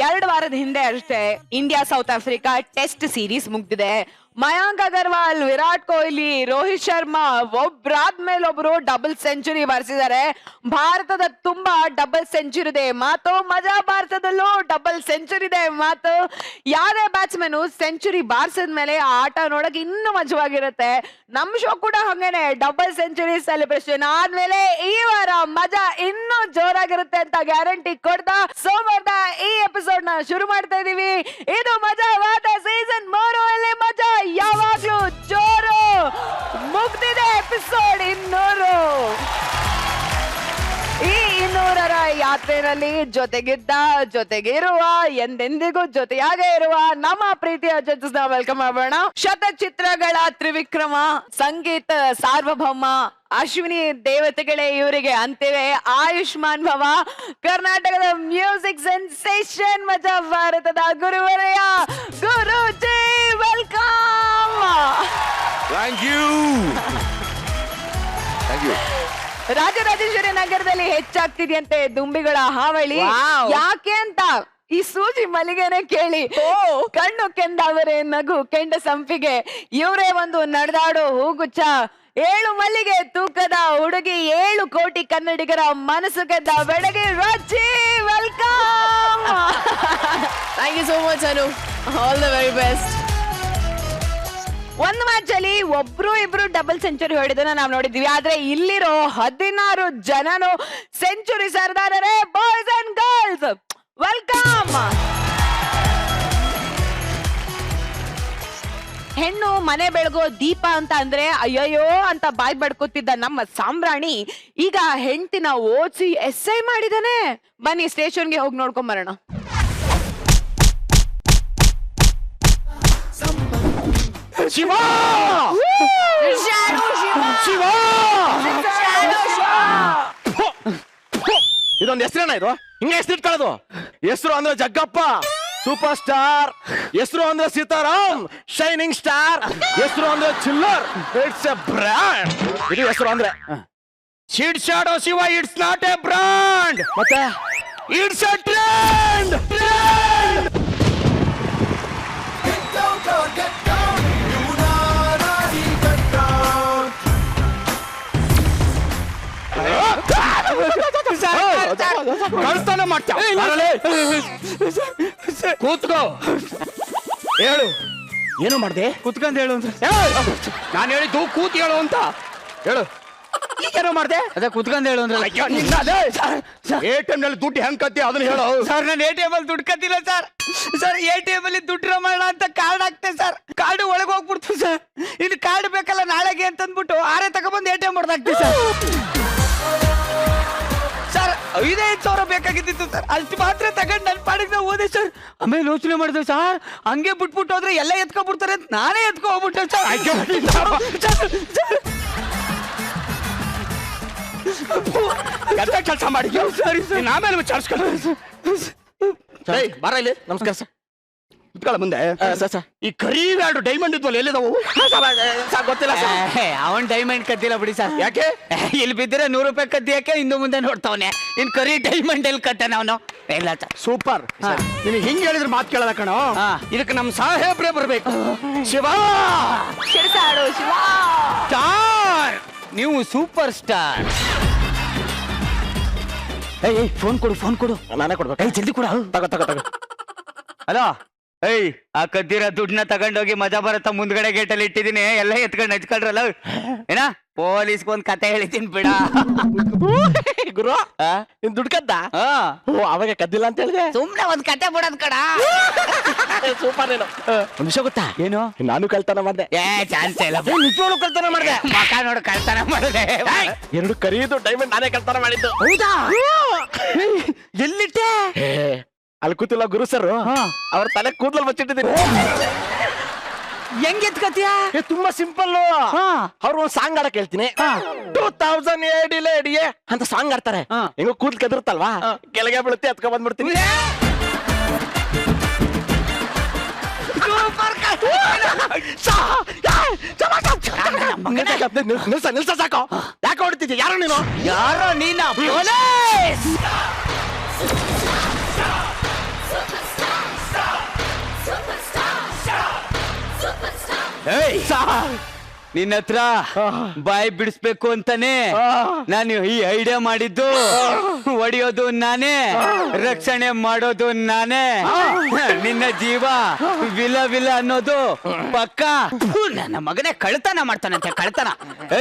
2 ವಾರದ ಹಿಂದೆ ಅಷ್ಟೇ India South Africa test series ಮುಗ್ದಿದೆ. ಮಯಾಂಕ್ ಅಗರ್ವಾಲ್, ವಿರಾಟ್ ಕೊಹ್ಲಿ, ರೋಹಿತ್ ಶರ್ಮಾ ಒಬ್ರಾದ್ಮೇಲೆ ಒಬ್ರು ಡಬಲ್ ಸೆಂಚುರಿ ಬಾರಿಸಿದ್ದಾರೆ. ಭಾರತದ ತುಂಬಾ ಡಬಲ್ ಸೆಂಚುರಿ ಇದೆ ಮಾತು, ಮಜಾ ಭಾರತದಲ್ಲೂ ಡಬಲ್ ಸೆಂಚುರಿ ಇದೆ ಮಾತು. ಯಾರೇ ಬ್ಯಾಟ್ಸ್ಮನ್ ಸೆಂಚುರಿ ಬಾರಿಸಿದ್ಮೇಲೆ ಆ ಆಟ ನೋಡಕ್ ಇನ್ನೂ ಮಜವಾಗಿರುತ್ತೆ. ನಮ್ ಶೋ ಕೂಡ ಹಂಗೇನೆ, ಡಬಲ್ ಸೆಂಚುರಿ ಸೆಲೆಬ್ರೇಷನ್ ಆದ್ಮೇಲೆ ಈ ವಾರ ಮಜಾ ಇನ್ನೂ ಜೋರಾಗಿರುತ್ತೆ ಅಂತ ಗ್ಯಾರಂಟಿ ಕೊಡ್ತಾ ಸೋಮವಾರದ ಈ ಎಪಿಸೋಡ್ ನ ಶುರು ಮಾಡ್ತಾ ಇದೀವಿ. ಇದು ಮಜಾವಾದ ಸೀಸನ್ 3 ಅಲ್ಲಿ ಮಜಾ ಯಾವಾಗ್ಲೂ ಜೋರು. ಮುಗ್ದಿದೆ ಎಪಿಸೋಡ್ 200. ಈ 200ರ ಯಾತ್ರೆಯಲ್ಲಿ ಜೊತೆಗಿರುವ ಎಂದೆಂದಿಗೂ ಜೊತೆಯಾಗೇ ಇರುವ ನಮ್ಮ ಪ್ರೀತಿಯ ಜಡ್ಜಸ್ ನ ವೆಲ್ಕಮ್ ಮಾಡೋಣ. ಶತಚಿತ್ರಗಳ ತ್ರಿವಿಕ್ರಮ, ಸಂಗೀತ ಸಾರ್ವಭೌಮ ಅಶ್ವಿನಿ ದೇವತೆಗಳೇ ಇವರಿಗೆ ಅಂತಿವೆ ಆಯುಷ್ಮಾನ್ ಭವ. ಕರ್ನಾಟಕದ ಮ್ಯೂಸಿಕ್ ಸೆನ್ಸೇಷನ್ ಮಜಾ ಭಾರತದ Guruvarayya Guruji, welcome. Thank you. Rajarajeshwari ನಗರದಲ್ಲಿ ಹೆಚ್ಚಾಗ್ತಿದೆಯಂತೆ ದುಂಬಿಗಳ ಹಾವಳಿ. ಯಾಕೆ ಅಂತ ಈ ಸೂಜಿ ಮಲ್ಲಿಗೆನೆ ಕೇಳಿ. ಕಣ್ಣು ಕೆಂದಾವರೆ ನಗು ಕೆಂಡ ಸಂಪಿಗೆ, ಇವರೇ ಒಂದು ನಡೆದಾಡೋ ಹೂಗುಚ್ಚ. 7 ಮಲ್ಲಿಗೆ ತೂಕದ ಹುಡುಗಿ, 7 ಕೋಟಿ ಕನ್ನಡಿಗರ ಮನಸ್ಸು ಗೆದ್ದ ಬೆಳಗ್ಗೆ Raji, welcome. Thank you so much Anu, all the very best. ಒಂದು ಮ್ಯಾಚ್ ಅಲ್ಲಿ ಒಬ್ರು ಇಬ್ರು ಡಬಲ್ ಸೆಂಚುರಿ ಹೊಡೆದನ್ನ ನಾವು ನೋಡಿದ್ವಿ. ಆದ್ರೆ ಇಲ್ಲಿರೋ 16 ಜನನು ಸೆಂಚುರಿ ಸರ್ದಾರರೇ. Boys and girls, welcome. ಹೆಣ್ಣು ಮನೆ ಬೆಳಗೋ ದೀಪ ಅಂತ ಅಂದ್ರೆ ಅಯ್ಯಯ್ಯೋ ಅಂತ ಬಾಯ್ ಬಡ್ಕೋತಿದ್ದ ನಮ್ಮ ಸಾಮ್ರಾಣಿ ಈಗ ಹೆಂಡತಿನ ಓದಿಸಿ ಎಸ್ಐ ಮಾಡಿದಾನೆ. ಬನ್ನಿ ಸ್ಟೇಷನ್ಗೆ ಹೋಗಿ ನೋಡ್ಕೊಂಡ್ ಬರೋಣ. ಶಿವ ಶಿವ, ಇದೊಂದು ಹೆಸರೇನ? ಇದು ಹಿಂಗೆ ಹೆಸರು ಇಟ್ಕೊಳ್ಳೋದು? ಹೆಸರು ಅಂದ್ರೆ ಜಗ್ಗಪ್ಪ ಸೂಪರ್ ಸ್ಟಾರ್, ಹೆಸರು ಅಂದ್ರೆ ಸೀತಾರಾಮ್ ಶೈನಿಂಗ್ ಸ್ಟಾರ್, ಹೆಸರು ಅಂದ್ರೆ ಚಿಲ್ಲರ್, ಇಟ್ಸ್ ಎ ಬ್ರ್ಯಾಂಡ್. ಇದು ಹೆಸರು ಅಂದ್ರೆ sheet shadow Shiva, it's not A brand, ಮತ್ತೆ ಇಟ್ಸ್ ಎ ಟ್ರೆಂಡ್. ಕಳ್ತನ ಮಾಡ್ತಾ ಕೂತ್ಕೋ. ಹೇಳು, ಏನು ಮಾಡ್ದೆ? ಕುತ್ಕೊಂಡ್ ಹೇಳು ಅಂದ್ರೆ ನಾನು ಹೇಳಿದ್ದು ಕೂತ್ ಹೇಳು ಅಂತ. ಹೇಳು, ಈಗೇನೋ ಮಾಡ್ದೆ? ಅದೇ ಕುತ್ಕೊಂಡ್ ಹೇಳು ಅಂದ್ರೆ ATM ನಲ್ಲಿ ದುಡ್ಡು ಹೆಂಗ್ ಕತ್ತಿ ಅದನ್ನ ಹೇಳು. ಸರ್, ನಾನು ATM ಅಲ್ಲಿ ದುಡ್ಡು ಕತ್ತಿಲ್ಲ ಸರ್. ಸರ್, ATM ಅಲ್ಲಿ ದುಡ್ಡು ರಮಣ ಅಂತ ಕಾರ್ಡ್ ಹಾಕ್ತೆ ಸರ್, ಕಾರ್ಡ್ ಒಳಗೆ ಹೋಗ್ಬಿಡ್ತು ಸರ್. ಇನ್ನು ಕಾರ್ಡ್ ಬೇಕಲ್ಲ ನಾಳೆಗೆ ಅಂತಂದ್ಬಿಟ್ಟು ಆರೇ ತಗೊಬಂದು ATM ಹೊಡೆದಾಕ್ತಿ ಸರ್. ಸರ್, 5,000 ಬೇಕಾಗಿದ್ದಿತ್ತು ಸರ್, ಅಷ್ಟು ಮಾತ್ರ ತಗೊಂಡು ನನ್ನ ಪಾಡಿಗೆ ನಾವು ಓದೆ ಸರ್. ಆಮೇಲೆ ಯೋಚನೆ ಮಾಡಿದೆ ಸರ್, ಹಂಗೆ ಬಿಟ್ಬಿಟ್ಟು ಹೋದ್ರೆ ಎಲ್ಲ ಎತ್ಕೊಬಿಡ್ತಾರೆ ಅಂತ ನಾನೇ ಎತ್ಕೊ ಹೋಗ್ಬಿಟ್ಟೆ ಸರ್. ಕೆಲಸ ಮಾಡಿ ಸರಿ ಸರ್, ಆಮೇಲೆ ವಿಚಾರಿಸ್ಕೊಂಡು ಬರ ಇಲ್ಲಿ. ನಮಸ್ಕಾರ ಸರ್, ಕುತ್ಕೊಳ್ಳ ಮುಂದೆ. ಈ ಕರಿ ವ್ಯಾಲ್ಡ್ ಡೈಮಂಡ್ ಇದ್ವಲ್ಲ, ಎಲ್ಲಿದಾವು? ಗೊತ್ತಿಲ್ಲ ಸರ್. ಅವನ್ ಡೈಮಂಡ್ ಕದ್ದಿಲ್ಲ ಬಿಡಿ ಸರ್. ಯಾಕೆ? ಇಲ್ಲಿ ಬಿದ್ದರೆ 100 ರೂಪಾಯಿ ಕದ್ದಿಯಾಕೆ ಹಿಂದೆ ಮುಂದೆ ನೋಡ್ತಾವನೆ. ಇನ್ ಕರಿ ಡೈಮಂಡ್ ಎಲ್ಲಿ ಕತ್ತಾನ ಅವನು? ಇಲ್ಲ ಸರ್. ಸೂಪರ್. ನಿನಗೆ ಹಿಂಗೆ ಹೇಳಿದ್ರೆ ಮಾತು ಕೇಳಲ್ಲ ಕಣೋ. ಇದಕ್ಕೆ ನಮ್ ಸಾಹೇಬ್ರೆ ಬರ್ಬೇಕು. ಶಿವ ಶಿರ್ಸಾಡು ಶಿವ ಸ್ಟಾರ್, ನೀವು ಸೂಪರ್ ಸ್ಟಾರ್. ಏಯ್ ಫೋನ್ ಕೊಡು, ಫೋನ್ ಕೊಡು. ನಾನೇ ಕೊಡ್ಬೇಕು. ಜಲ್ದಿ ಕೊಡು. ತಗೋ. ಹಲೋ, ಏಯ್ ಆ ಕದ್ದಿರೋ ದುಡ್ಡನ್ನ ತಗೊಂಡೋಗಿ ಮಜಾ ಬರತ್ತ ಮುಂದ್ಗಡೆ ಗೇಟಲ್ಲಿ ಇಟ್ಟಿದ್ದೀನಿ, ಎಲ್ಲ ಎತ್ಕೊಂಡು ಹಚ್ಕೊಳ್ರಲ್ಲ. ಏನ ಪೊಲೀಸ್ಗೊಂದ್ ಕತೆ ಹೇಳಿದ್ದೀನಿ ಬಿಡ. ಗುರು, ನಿನ್ ದುಡ್ಡು ಕದ್ದ? ಅವಾಗ ಕದ್ದಿಲ್ಲ ಅಂತ ಹೇಳಿದೆ. ಸುಮ್ನೆ ಒಂದ್ ಕತೆ ಬಿಡೋದ್ ಕಡ. ಸೂಪರ್. ಏನು ಒಂದ್ ವಿಷಯ ಗೊತ್ತಾ? ಏನು? ನಾನು ಕಳ್ತನ ಮಾಡ್ದೆ. ಚಾನ್ಸ್ ಇಲ್ಲ. ನಿಜವಾಗ್ಲೂ ಕಳ್ತನ ಮಾಡ್ದೆ. ಮಕ ನೋಡು ಕಳ್ತನ ಮಾಡಿದೆ. 2 ಕರಿದು ಡೈಮಂಡ್ ನಾನೇ ಕಳ್ತನ ಮಾಡಿದ್ದು. ಹೌದಾ? ಎಲ್ಲಿಟ್ಟೆ? ಅಲ್ಲಿ ಕೂತಿಲ್ಲ ಗುರು ಸರ್, ಅವ್ರ ತಲೆ ಕೂದಲಲ್ಲಿ ಬಚ್ಚಿಟ್ಟಿದ್ದೀನಿ. ಹೆಂಗ್ ಎತ್ಕತಿಯ? ತುಂಬಾ ಸಿಂಪಲ್. ಅವ್ರು ಒಂದ್ ಸಾಂಗ್ ಆಡಕ್ ಹೇಳ್ತೀನಿ. 2008 ಲೇಡಿಯೇ ಅಂತ ಸಾಂಗ್ ಆಡ್ತಾರೆ. ಹೆಂಗೋ ಕೂದಲು ಕೆದರುತ್ತಲ್ವಾ, ಕೆಳಗೆ ಬೀಳುತ್ತೆ, ಎತ್ಕೊಂಡ್ ಬಂದ್ಬಿಡ್ತೀನಿ. ನಿಲ್ಸ ಸಾಕು. ಯಾಕೆ ಹೊಡ್ತಿದ್ಯ? ಯಾರೋ ನೀನು? ಯಾರೋ ನೀನ? ಪೊಲೀಸ್ ಏಯ್ ನಿನ್ನ ಹತ್ರ ಬಾಯಿ ಬಿಡಿಸ್ಬೇಕು ಅಂತಾನೆ ನಾನು ಈ ಐಡಿಯಾ ಮಾಡಿದ್ದು. ಹೊಡಿಯೋದು ನಾನೇ, ರಕ್ಷಣೆ ಮಾಡೋದು ನಾನೇ. ನಿನ್ನ ಜೀವ ವಿಲ ವಿಲ ಅನ್ನೋದು ಪಕ್ಕ. ನನ್ನ ಮಗನೇ ಕಳ್ತನ ಮಾಡ್ತಾನಂತೆ, ಕಳ್ತನ.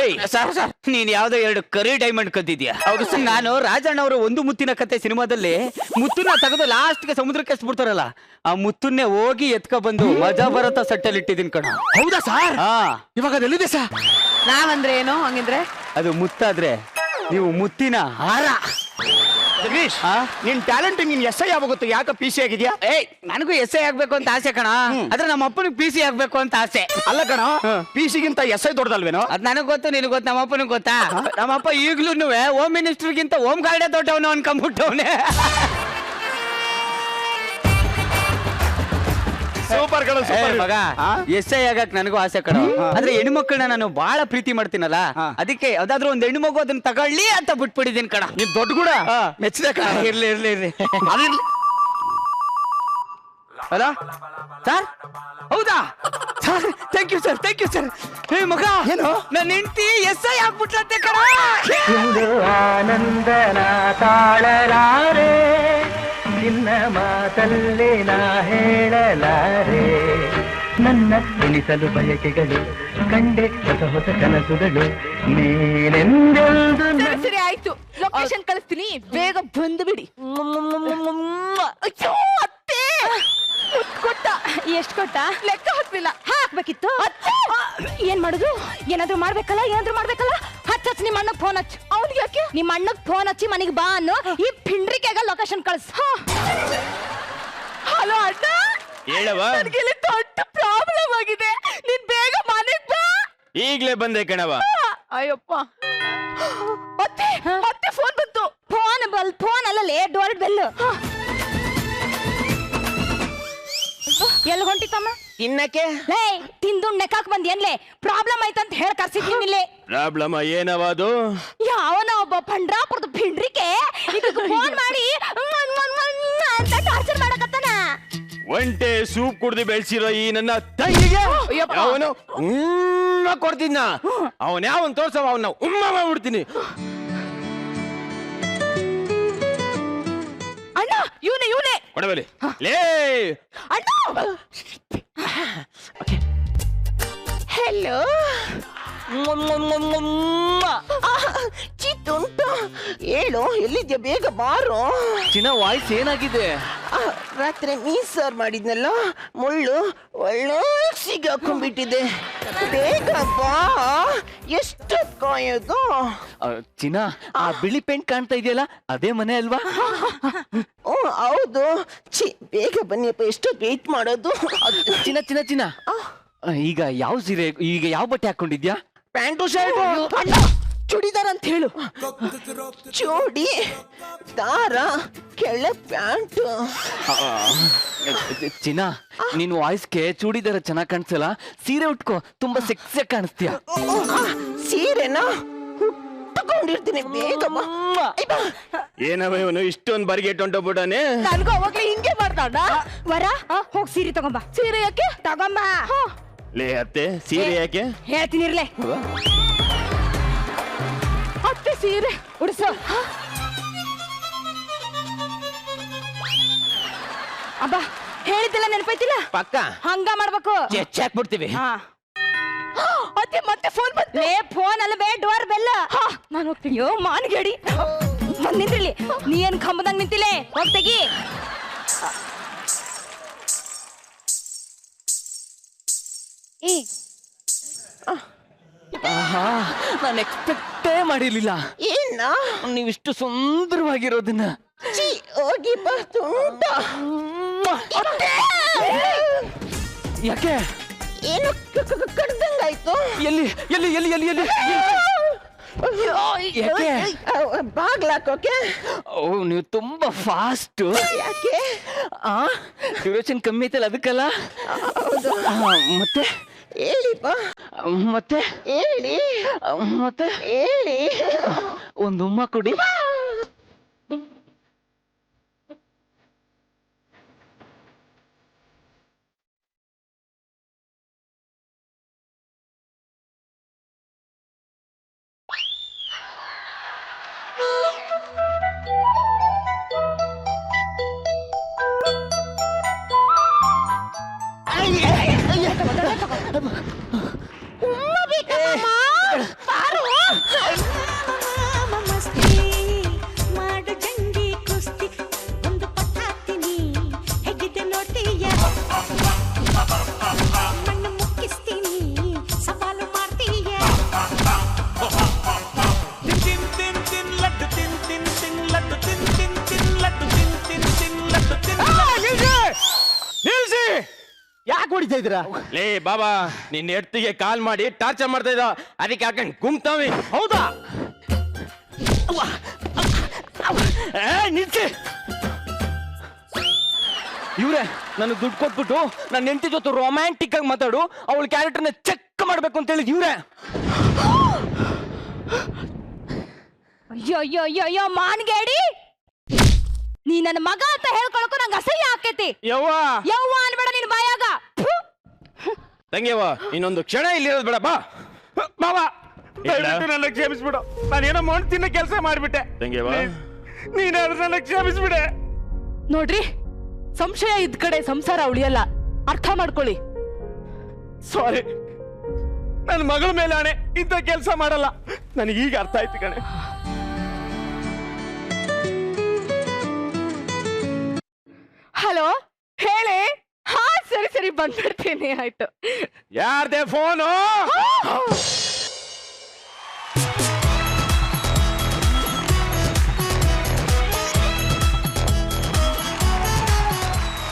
ಏಯ್ ಸರ್ ನೀನ್ ಯಾವ್ದೋ 2 ಕರಿ ಡೈಮಂಡ್ ಕದ್ದಿದ್ಯಾ? ಹೌದು ಸರ್. ನಾನು ರಾಜಣ್ಣ ಅವರು ಒಂದು ಮುತ್ತಿನ ಕತೆ ಸಿನಿಮಾದಲ್ಲಿ ಮುತ್ತನ್ನ ತೆಗೆದು ಲಾಸ್ಟ್ಗೆ ಸಮುದ್ರಕ್ಕೆ ಎಸ್ಬಿಡ್ತಾರಲ್ಲ, ಆ ಮುತ್ತನ್ನೇ ಹೋಗಿ ಎತ್ಕ ಬಂದು ಮಜಾ ಬರತ್ತ ಸೆಟ್ಟಲ್ಲಿ ಇಟ್ಟಿದ್ದೀನಿ ಕಣ. ಹೌದಾ ಸರ್? ಹಾ, ಇವಾಗ ಅದೆಲ್ಲಿದೆ ಸರ್? ನಾವಂದ್ರೆ ಏನು ಹಂಗಿದ್ರೆ? ಅದು ಮುತ್ತಾದ್ರೆ ನೀವು ಮುತ್ತಿನ ಹಾರ. ಜಗದೀಶ್, ನಿನ್ ಟ್ಯಾಲೆಂಟ್ ನೀನ್ ಎಸ್ ಐ ಆಗೋಗುತ್ತೆ, ಯಾಕೆ ಪಿ ಸಿ ಆಗಿದ್ಯಾ? ಏಯ್ ನನಗೂ ಎಸ್ ಐ ಆಗ್ಬೇಕು ಅಂತ ಆಸೆ ಕಣ, ಆದ್ರೆ ನಮ್ಮ ಅಪ್ಪನಿಗೆ ಪಿ ಸಿ ಆಗ್ಬೇಕು ಅಂತ ಆಸೆ. ಅಲ್ಲ ಕಣ, ಪಿ ಸಿಗಿಂತ ಎಸ್ ಐ ದೊಡ್ಡದಲ್ವೇನೋ? ಅದ್ ನನಗ್ ಗೊತ್ತು, ನಿನಗ್ ಗೊತ್ತು, ನಮ್ಮ ಅಪ್ಪನಿಗೆ ಗೊತ್ತಾ? ನಮ್ಮಪ್ಪ ಈಗ್ಲೂ ಹೋಮ್ ಮಿನಿಸ್ಟರ್ಗಿಂತ ಹೋಮ್ ಗಾರ್ಡೇ ದೊಡ್ಡವನು ಅನ್ಕೊಂಡ್ಬಿಟ್ಟವನೆ. ಸೂಪರ್ ಕಣ, ಸೂಪರ್ ಮಗ. ಎಸ್ ಐ ಆಗಕ್ ನನಗೂ ಆಸೆ ಕಣ, ಆದ್ರೆ ಹೆಣ್ಮಕ್ಳನ್ನ ನಾನು ಬಹಳ ಪ್ರೀತಿ ಮಾಡ್ತೀನಲ್ಲ, ಅದಕ್ಕೆ ಯಾವ್ದಾದ್ರು ಒಂದ್ ಹೆಣ್ಣು ಮಗು ಅದನ್ನ ತಗೊಳ್ಳಿ ಅಂತ ಬಿಟ್ಬಿಟ್ಟಿದ್ದೀನಿ ಕಣ. ನೀನ್ ದೊಡ್ಡ ಕೂಡ ಮೆಚ್ಚಿದೆ ಕಣ. ಇರ್ಲಿ ಇರ್ಲಿ ಇರ್ಲಿ. ಅಲ್ಲ ಸರ್? ಹೌದಾ sir? Thank you sir, thank you sir. ಹೇ ಮಗ, ಏನು ನನ್ನ ಹೆಂಡತಿ ಎಸ್ ಐ ಆಗ್ಬಿಟ್ಲಂತೆ ಕಣ. ಆನಂದನ ತಾಳಲಾರೆ, ನಿನ್ನ ಮಾತಲ್ಲಿ ನಾ ಹೇಳಲಾರೆ. ನನ್ನ ತಿಳಿಸಲು ಬಯಕೆಗಳು ಕಂಡೆ ಹೊಸ ಹೊಸ ಕನಸುಗಳು, ನೀನೆಂದೆಂದು ಸರಿ ಆಯ್ತು, ಲೊಕೇಶನ್ ಕಳಿಸ್ತೀನಿ, ಬೇಗ ಬಂದು ಬಿಡಿ. ಅಯ್ಯೋ ಅತ್ತೆ, ಕೊಟ್ಟ. ಎಷ್ಟು ಕೊಟ್ಟ? ಲೆಕ್ಕ ಹಾಕ್ಲಿಲ್ಲ. ಹಾಕ್ಬೇಕಿತ್ತು. ಏನ್ ಮಾಡುದು? ಏನಾದ್ರೂ ಮಾಡ್ಬೇಕಲ್ಲ, ಹಚ್ಚ ನಿಮ್ಮ ಅಣ್ಣಗ್ ಫೋನ್ ಹಚ್ಚು. ಅವ್ನಿಗೆ ಯಾಕೆ? ನಿಮ್ಮ ಅಣ್ಣಗ್ ಫೋನ್ ಹಚ್ಚಿ ಮನೆಗೆ ಬಾ ಅನ್ನು, ಈ ಪಿಂಡ್ರಿಕೆಗ ಲೊಕೇಶನ್ ಕಳ್ಸ. ಹಲೋ ಅಣ್ಣ, ಹೇಳವ. ನನಗೆ ಇಲ್ಲಿ ದೊಡ್ಡ ಪ್ರಾಬ್ಲಮ್ ಆಗಿದೆ, ನೀನ್ ಬೇಗ ಮನೆಗ್ ಬಾ. ಈಗ್ಲೇ ಬಂದೆ ಕಣವ. ಅಯ್ಯಪ್ಪ, ಅತ್ತೆ ಫೋನ್ ಬಂತು. ಫೋನ್ ಅಲ್ಲಲೇ, ಡೋರ್ ಬೆಲ್. ಎಲ್ಲಿ ಹೊಂಟಿತಮ್ಮ? ತಿನ್ನಕ್ಕೆ ಲೇ, ತಿಂದು ನೆಕ್ಕಾಕ್ ಬಂದ್ ಏನ್ಲೇ? ಪ್ರಾಬ್ಲಮ್ ಆಯ್ತಂತ ಹೇಳಿ ಕರ್ಸಿದ್ದೀನಿ ಇಲ್ಲಿ. ಪ್ರಾಬ್ಲಮ್ ಏನವ ಅದು? ಯಾವನ ಒಬ್ಬ ಪಂಡ್ರಾಪುರದ ಪಿಂಡ್ರಿಕೆ ಫೋನ್ ಮಾಡಿ ಅಂತ ಟಾರ್ಚರ್ ಮಾಡಕತ್ತಾನ. ಒಂಟೆ ಸೂಪ್ ಕುಡ್ದು ಬೆಳೆಸಿರೋ ಈ ನನ್ನ ತಂಗಿಗೆ ಅವನು ಕೊಡ್ತಿದ್ನ. ಅವನ್ ಯಾವನ್ ತೋರ್ಸವ, ಅವನ್ನ ಉಮ್ಮ ಮಾಡ್ಬಿಡ್ತೀನಿ. ಅಣ್ಣ ಇವನೇ ಕೊಡಬಲಿ ಲೇ ಅಣ್ಣ. ಹೆಲೋ ಚಿತ್ತುಂಟ, ಹೇಳು ಎಲ್ಲಿದ್ಯಾ? ಬೇಗ ಬಾರೋ. ಚಿನ್ನ ವಾಯ್ಸ್ ಏನಾಗಿದೆ? ರಾತ್ರಿ ಮೀನ್ ಸಾರ್ ಮಾಡಿದ್ನಲ್ಲ, ಮುಳ್ಳು ಒಳ್ಳೆ ಸಿಗಾಕೊಂಡ್ಬಿಟ್ಟಿದೆ. ಬೇಗ ಬಾ, ಎಷ್ಟು ಕಾಯೋದು? ಚಿನ್ನ, ಆ ಬಿಳಿ ಪೇಂಟ್ ಕಾಣ್ತಾ ಇದೆಯಲ್ಲ, ಅದೇ ಮನೆ ಅಲ್ವಾ? ಓ ಹೌದು. ಬೇಗ ಬನ್ನಿಯಪ್ಪ, ಎಷ್ಟೊತ್ತು ವೇಟ್ ಮಾಡೋದು? ಚಿನ್ನ ಈಗ ಯಾವ ಸೀರೆ, ಈಗ ಯಾವ ಬಟ್ಟೆ ಹಾಕೊಂಡಿದ್ಯಾ? Pant shirt. ಚೂಡಿದಾರ ಅಂತ ಹೇಳು. ಚೂಡಿ ದಾರ ಕೆಳ ಪ್ಯಾಂಟು. ಚಿನ್ನ, ನಿನ್ ವಾಯ್ಸ್ಗೆ ಚೂಡಿದಾರ ಚೆನ್ನಾಗ್ ಕಾಣಿಸಲ್ಲ, ಸೀರೆ ಉಟ್ಕೋ, ತುಂಬಾ ಸೆಕ್ಸಿ ಕಾಣಿಸ್ತೀಯ. ಸೀರೆನಾ ಉಟ್ಕೊಂಡಿರ್ತೀನಿ, ಬೇಗ ಬಾ. ಏನವ ಇವನು ಇಷ್ಟೊಂದು ಬರಿಗೆಟ್ ಹೊಂಟೋಗ್ಬಿಟ್ಟಾನೆ. ನನ್ಗೂ ಅವಾಗ್ಲೇ ಹಿಂಗೆ ಮಾಡ್ತಾನ. ವರ ಹೋಗ್ ಸೀರೆ ತಗೊಂಬ. ಸೀರೆ ಯಾಕೆ? ತಗೊಂಬ. ಲೇ ಅತ್ತೆ, ಸೀರೆ ಯಾಕೆ? ಹೇಳ್ತೀನಿ ಇರ್ಲೆ. ಅತ್ತೆ ಸೀರೆ ಉಡ್ಸು. ಅಬ್ಬಾ, ಹೇಳಿದ್ದೆಲ್ಲ ನೆನಪೈತಿಲ್ಲ? ಪಕ್ಕ ಹಂಗ ಮಾಡ್ಬೇಕು. ಚೆಚ್ಚಾಕ್ಬಿಡ್ತೀವಿ. ಅತ್ತೆ ಮತ್ತೆ ಫೋನ್ ಬಂತು. ಫೋನ್ ಅಲ್ಲ ಬೇ, ಡೋರ್ ಬೆಲ್ಲ. ನಾನು ಹೋಗ್ತೀನಿ. ಯೋ ಮಾನ್ಗೇಡಿ, ಬಂದ್ ನಿಂತಿರ್ಲಿ. ನೀ ಏನ್ ಕಂಬದಂಗ್ ನಿಂತಿಲೆ? ಹೋಗ್ ತೆಗಿ. ನಾನು ಎಕ್ಸ್ಪೆಕ್ಟೇ ಮಾಡಿರ್ಲಿಲ್ಲ ಏನ ನೀವಿಷ್ಟು ಸುಂದರವಾಗಿರೋದನ್ನ. ಹೋಗಿ ಬಾ, ತುಂಟ. ಯಾಕೆ? ಏನು ಕಡ್ದಂಗಾಯ್ತು? ಎಲ್ಲಿ ಎಲ್ಲಿ ಎಲ್ಲಿ ಎಲ್ಲಿ ಎಲ್ಲಿ ಯಾಕೆ? ಬಾಗ್ಲಾಕೋಕೆ? ಓ, ನೀವು ತುಂಬಾ ಫಾಸ್ಟ್. ಯಾಕೆ? ಡ್ಯೂರೇಷನ್ ಕಮ್ಮಿ ಐತಲ್ಲ, ಅದಕ್ಕಲ್ಲ. ಮತ್ತೆ ಹೇಳಿಪ್ಪ, ಮತ್ತೆ ಹೇಳಿ, ಮತ್ತೆ ಹೇಳಿ. ಒಂದು ಉಮ್ಮ ಕೊಡಿ. ಇದೀರಾ? ಲೇ ಬಾಬಾ, ನಿನ್ನ ಹೆಡ್ತಿಗೆ ಕಾಲ್ ಮಾಡಿ ಟಾರ್ಚರ್ ಮಾಡ್ತಾ ಇದ್ದ, ಅದಕ್ಕೆ ಹಾಕಂಡ್ ಗುಮ್ತಾವಿ. ಹೌದಾ? ನಿಲ್ಸಿ. ಇವ್ರೆ ನನಗೆ ದುಡ್ಡು ಕೊಟ್ಬಿಟ್ಟು ನನ್ನ ಹೆಂಡತಿ ಜೊತೆ ರೊಮ್ಯಾಂಟಿಕ್ ಆಗಿ ಮಾತಾಡು, ಅವಳ ಕ್ಯಾರೆಕ್ಟರ್ನ ಚೆಕ್ ಮಾಡ್ಬೇಕು ಅಂತ ಹೇಳಿದ್ ಇವ್ರೆ. ಅಯ್ಯೋ ಅಯ್ಯೋ ಅಯ್ಯೋ ಅಯ್ಯೋ ಮಾನ್ಗೇಡಿ, ನೀ ನನ್ನ ಮಗ ಅಂತ ಹೇಳ್ಕೊಳಕ್ಕೂ ನಂಗೆ ಅಸಹ್ಯ ಆಕೈತಿ. ಯವ್ವ ಯವ್ವ ಅನ್ಬೇಡ ನಿನ್ ಬಾಯಾಗ. ತಂಗಿಯವ್ವ, ಇನ್ನೊಂದು ಕ್ಷಣ ಇಲ್ಲಿರೋದು ಬೇಡ. ಬಾ ಬಾಬಾ, ನನ್ನ ಕ್ಷಮಿಸ್ಬಿಡು, ನಾನೇನೋ ಮಾಡ್ತಿನ್ನ ಕೆಲಸ ಮಾಡ್ಬಿಟ್ಟೆ. ತಂಗಿಯವ್ವ, ನೀನಾದ್ರೂ ನನ್ನ ಕ್ಷಮಿಸ್ಬಿಡೆ. ನೋಡ್ರಿ, ಸಂಶಯ ಇದ್ ಕಡೆ ಸಂಸಾರ ಉಳಿಯಲ್ಲ, ಅರ್ಥ ಮಾಡ್ಕೊಳ್ಳಿ. ಸಾರಿ, ನನ್ನ ಮಗಳ ಮೇಲೆ ಆಣೆ, ಇಂಥ ಕೆಲಸ ಮಾಡಲ್ಲ. ನನಗೆ ಈಗ ಅರ್ಥ ಆಯ್ತು ಕಣೆ. ಹಲೋ, ಹೇಳಿ. ಹಾ ಸರಿ ಸರಿ, ಬಂದ್ಬಿಡ್ತೀನಿ. ಆಯ್ತು. ಯಾರ್ದೇ ಫೋನು?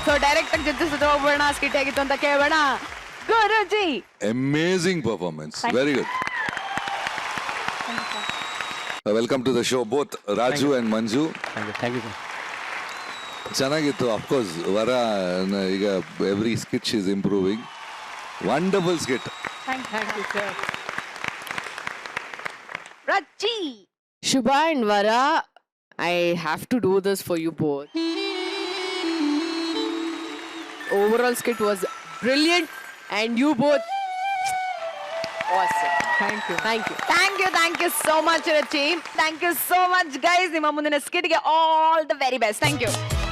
ಸೊ ಡೈರೆಕ್ಟ್ ಆಗಿ ಜೊತೆ ಹೋಗ್ಬೇಡ, ಸ್ಕಿಟ್ ಆಗಿತ್ತು ಅಂತ ಕೇಳಬೇಡ. ಗುರುಜಿ, Amazing performance. Very good. Welcome to the show, both Raju and Manju. Thank you sir. ಚೆನ್ನಾಗಿತ್ತು. ಅಫ್ಕೋರ್ಸ್ ವರ ಈಗ every skit is improving. Wonderful skit. Thank you sir. Raji, Shubha and Vara, I have to do this for you both. Overall skit was brilliant and you both awesome. Thank you so much Raji. Thank you so much guys. ನಿಮ್ಮ ಮುಂದಿನ skit ಗೆ all the very best. Thank you.